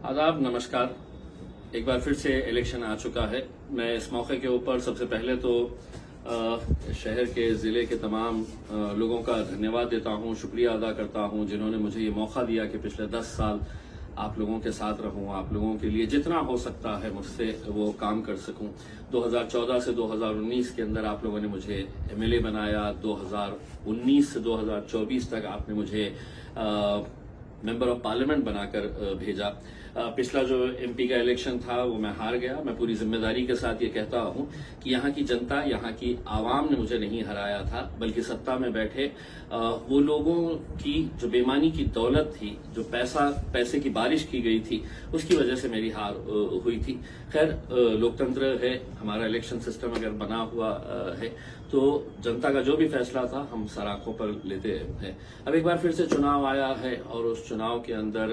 आदाब, नमस्कार। एक बार फिर से इलेक्शन आ चुका है। मैं इस मौके के ऊपर सबसे पहले तो शहर के ज़िले के तमाम लोगों का धन्यवाद देता हूं, शुक्रिया अदा करता हूं जिन्होंने मुझे ये मौका दिया कि पिछले 10 साल आप लोगों के साथ रहूं, आप लोगों के लिए जितना हो सकता है मुझसे वो काम कर सकूं। 2014 से 2019 के अंदर आप लोगों ने मुझे एमएलए बनाया, 2019 से 2024 तक आपने मुझे मेंबर ऑफ पार्लियामेंट बनाकर भेजा। पिछला जो एमपी का इलेक्शन था वो मैं हार गया। मैं पूरी जिम्मेदारी के साथ ये कहता हूं कि यहाँ की जनता, यहाँ की आवाम ने मुझे नहीं हराया था, बल्कि सत्ता में बैठे वो लोगों की जो बेईमानी की दौलत थी, जो पैसे की बारिश की गई थी, उसकी वजह से मेरी हार हुई थी। खैर, लोकतंत्र है, हमारा इलेक्शन सिस्टम अगर बना हुआ है तो जनता का जो भी फैसला था हम सर आंखों पर लेते हैं। अब एक बार फिर से चुनाव आया है और उस चुनाव के अंदर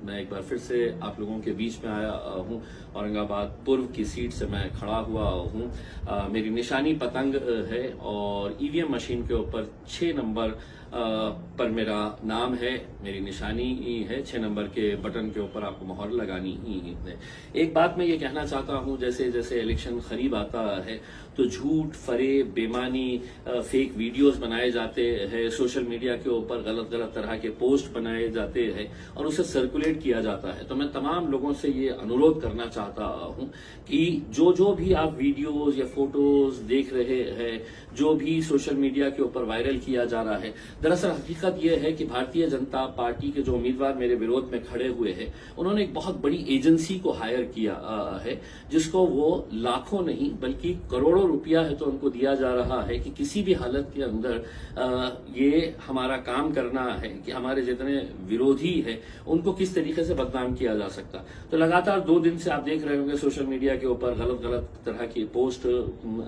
मैं एक बार फिर से आप लोगों के बीच में आया हूं। औरंगाबाद पूर्व की सीट से मैं खड़ा हुआ हूं। मेरी निशानी पतंग है और ईवीएम मशीन के ऊपर 6 नंबर पर मेरा नाम है, मेरी निशानी है। 6 नंबर के बटन के ऊपर आपको मोहर लगानी ही है। एक बात मैं ये कहना चाहता हूं, जैसे जैसे इलेक्शन करीब आता है तो झूठ, फरेब, बेईमानी, फेक वीडियोस बनाए जाते हैं, सोशल मीडिया के ऊपर गलत गलत तरह के पोस्ट बनाए जाते हैं और उसे सर्कुलेट किया जाता है। तो मैं तमाम लोगों से ये अनुरोध करना चाहता हूं कि जो भी आप वीडियोस या फोटोज देख रहे हैं, जो भी सोशल मीडिया के ऊपर वायरल किया जा रहा है, दरअसल हकीकत यह है कि भारतीय जनता पार्टी के जो उम्मीदवार मेरे विरोध में खड़े हुए हैं, उन्होंने एक बहुत बड़ी एजेंसी को हायर किया है, जिसको वो लाखों नहीं बल्कि करोड़ों रुपया है तो उनको दिया जा रहा है कि किसी भी हालत के अंदर ये हमारा काम करना है कि हमारे जितने विरोधी है उनको किस तरीके से बदनाम किया जा सकता। तो लगातार 2 दिन से आप देख रहे होंगे सोशल मीडिया के ऊपर गलत गलत तरह की पोस्ट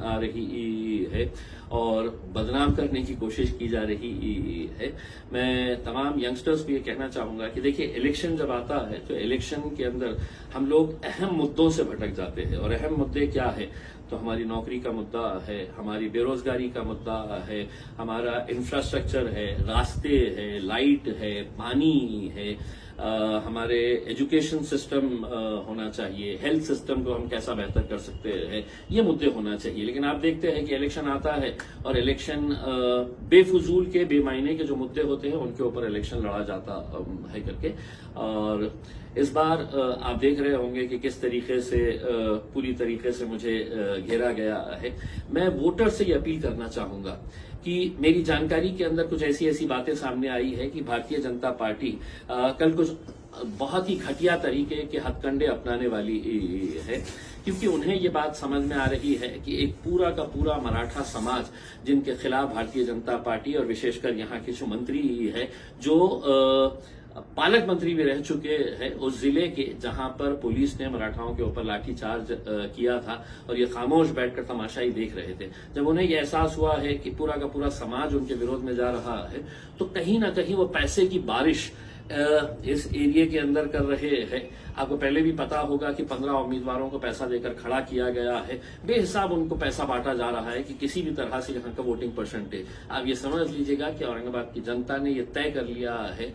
आ रही है और बदनाम करने की कोशिश की जा रही है। मैं तमाम यंगस्टर्स को ये कहना चाहूंगा कि देखिए, इलेक्शन जब आता है तो इलेक्शन के अंदर हम लोग अहम मुद्दों से भटक जाते हैं। और अहम मुद्दे क्या है? तो हमारी नौकरी का मुद्दा है, हमारी बेरोजगारी का मुद्दा है, हमारा इंफ्रास्ट्रक्चर है, रास्ते है, लाइट है, पानी है, हमारे एजुकेशन सिस्टम होना चाहिए, हेल्थ सिस्टम को हम कैसा बेहतर कर सकते हैं, ये मुद्दे होना चाहिए। लेकिन आप देखते हैं कि इलेक्शन आता है और इलेक्शन बेफजूल के, बेमायने के जो मुद्दे होते हैं उनके ऊपर इलेक्शन लड़ा जाता है करके। और इस बार आप देख रहे होंगे कि किस तरीके से पूरी तरीके से मुझे घेरा गया है। मैं वोटर से ये अपील करना चाहूंगा कि मेरी जानकारी के अंदर कुछ ऐसी बातें सामने आई है कि भारतीय जनता पार्टी कल कुछ बहुत ही घटिया तरीके के हथकंडे अपनाने वाली है, क्योंकि उन्हें ये बात समझ में आ रही है कि एक पूरा का पूरा मराठा समाज जिनके खिलाफ भारतीय जनता पार्टी और विशेषकर यहाँ के जो मंत्री है, जो पालक मंत्री भी रह चुके हैं उस जिले के, जहां पर पुलिस ने मराठाओं के ऊपर लाठीचार्ज किया था और ये खामोश बैठकर तमाशाई देख रहे थे। जब उन्हें यह एहसास हुआ है कि पूरा का पूरा समाज उनके विरोध में जा रहा है, तो कहीं ना कहीं वो पैसे की बारिश इस एरिया के अंदर कर रहे हैं। आपको पहले भी पता होगा कि 15 उम्मीदवारों को पैसा देकर खड़ा किया गया है, बेहिसाब उनको पैसा बांटा जा रहा है कि किसी भी तरह से यहाँ का वोटिंग परसेंटेज। आप ये समझ लीजिएगा कि औरंगाबाद की जनता ने ये तय कर लिया है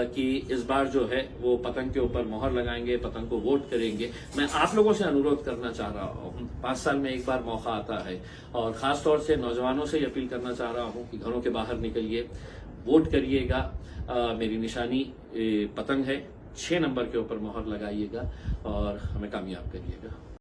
कि इस बार जो है वो पतंग के ऊपर मोहर लगाएंगे, पतंग को वोट करेंगे। मैं आप लोगों से अनुरोध करना चाह रहा हूँ, 5 साल में एक बार मौका आता है और खासतौर से नौजवानों से अपील करना चाह रहा हूँ कि घरों के बाहर निकलिए, वोट करिएगा। मेरी निशानी पतंग है, 6 नंबर के ऊपर मोहर लगाइएगा और हमें कामयाब करिएगा।